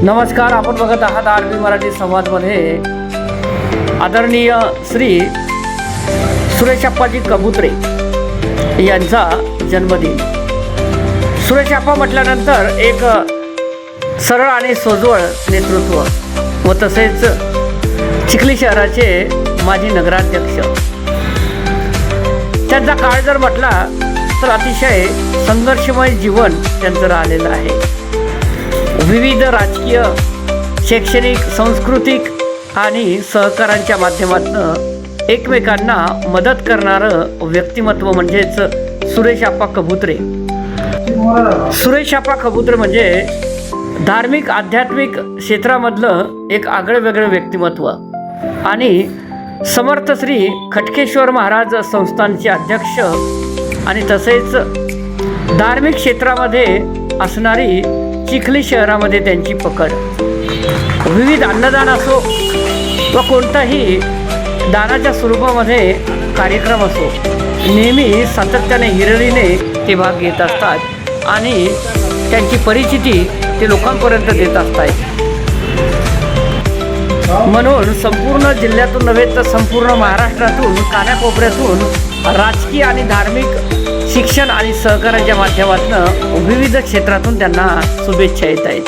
नमस्कार, आपण बघत आहात आरबी मराठी संवादमध्ये आदरणीय श्री सुरेश अप्पाजी कबुत्रे यांचा जन्मदिन. सुरेश अप्पा म्हटल्यानंतर एक सरळ आणि सोजवळ नेतृत्व व तसेच चिखली शहराचे माजी नगराध्यक्ष. त्यांचा काळ जर म्हटला तर अतिशय संघर्षमय जीवन त्यांचं राहिलेलं आहे. विविध राजकीय, शैक्षणिक, सांस्कृतिक आणि सहकारांच्या माध्यमातून एकमेकांना मदत करणारं व्यक्तिमत्व म्हणजेच सुरेश अप्पा कबुत्रे. सुरेश अप्पा कबुत्रे म्हणजे धार्मिक, आध्यात्मिक क्षेत्रामधलं एक आगळंवेगळं व्यक्तिमत्व आणि समर्थ श्री खटकेश्वर महाराज संस्थानचे अध्यक्ष आणि तसेच धार्मिक क्षेत्रामध्ये असणारी चिखली शहरामध्ये त्यांची पकड. विविध अन्नदान असो व कोणताही दानाच्या स्वरूपामध्ये कार्यक्रम असो, नेहमी सातत्याने हिरिरीने ते भाग घेत असतात आणि त्यांची परिचिती ते लोकांपर्यंत देत असतात. म्हणून संपूर्ण जिल्ह्यातून नव्हे तर संपूर्ण महाराष्ट्रातून, कानाकोपऱ्यातून राजकीय आणि धार्मिक, शिक्षण आणि सहकाराच्या माध्यमातून विविध क्षेत्रातून त्यांना शुभेच्छा येत आहेत.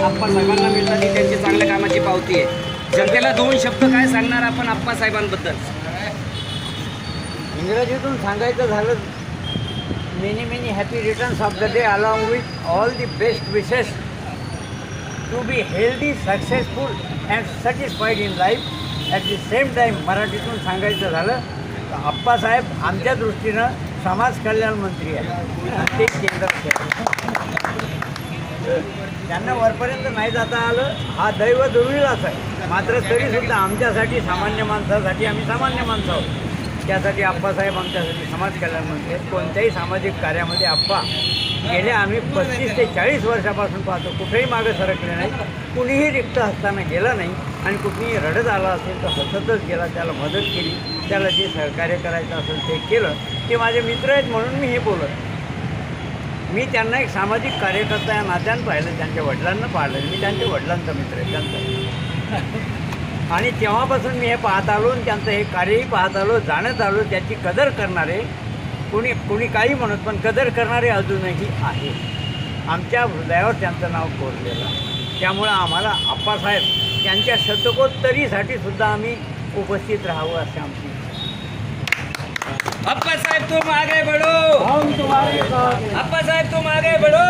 आप्पासाहेबांना मिळतात ही त्यांची चांगल्या कामाची पावती आहे. जनतेला दोन शब्द काय सांगणार आपण आप्पासाहेबांबद्दल? इंग्रजीतून सांगायचं झालं, many many happy returns of the day along with all the best wishes to be healthy, successful and satisfied in life. At the same time मराठीतून सांगायचं झालं तर आप्पासाहेब आमच्या दृष्टीनं समाज कल्याण मंत्री आहे. ते केंद्रात त्यांना वरपर्यंत नाही जाता आलं, हा दैव दुर्मिळच आहे. मात्र तरीसुद्धा आमच्यासाठी, सामान्य माणसासाठी, आम्ही सामान्य माणसं आहोत, त्यासाठी आप्पासाहेब आमच्यासाठी समाज कल्याण मंत्री आहेत. कोणत्याही सामाजिक कार्यामध्ये आप्पा गेले आम्ही 35 ते 40 वर्षापासून पाहतो, कुठेही मागं सरकले नाही, कुणीही रिक्त असताना गेला नाही आणि कुठेही रडत आला असेल तर हसतच गेला, त्याला मदत केली, त्याला जे सहकार्य करायचं असेल ते केलं. ते माझे मित्र आहेत म्हणून मी हे बोलत. मी त्यांना एक सामाजिक कार्यकर्ता या नात्यानं पाहिलं, त्यांच्या वडिलांना पाहिलं. मी त्यांच्या वडिलांचा मित्र आहे त्यांचा, आणि तेव्हापासून मी हे पाहत आलो आणि त्यांचं हे कार्यही पाहत आलो, जाणत आलो. त्याची कदर करणारे कोणी काही म्हणत, पण कदर करणारे अजूनही आहे. आमच्या हृदयावर त्यांचं नाव कोरलेलं आहे. त्यामुळं आम्हाला आप्पासाहेब त्यांच्या शतकोत्तरीसाठी सुद्धा आम्ही उपस्थित राहावं असे आमची. आप्पासाहेब तुम आगे बढ़ो, हम तुम्हारे साथ. आप्पासाहेब तुम आगे बढ़ो.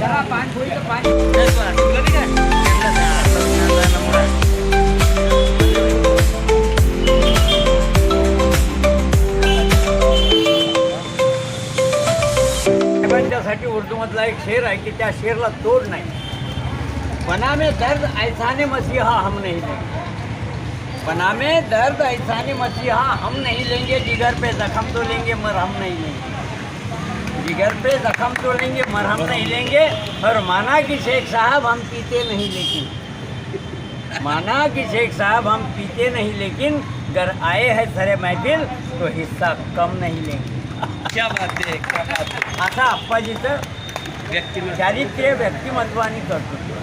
जरा पाणी साठी उर्दूमधला एक शेर आहे की त्या शेरला तोड नाही. बना में दर्द ऐसा ने मसीहा हम नहीं लेंगे, बना में दर्द ऐसा ने मसीहा हम नहीं लेंगे, जिगर पे जख्म तो लेंगे मरहम नहीं लेंगे, जिगर पे जख्म तो लेंगे मरहम नहीं लेंगे. और माना कि शेख साहब हम पीते नहीं लेकिन, माना कि शेख साहब हम पीते नहीं लेकिन, अगर आए हैं सरे महफिल तो हिस्सा कम नहीं लेंगे. क्या बात आहे, क्या बात आहे. असा आप्पाजीचं व्यक्तिमत्व. चारित्र्य, व्यक्तिमत्व आणि कर्तृत्व.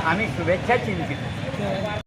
आम्ही शुभेच्छा चिंतित.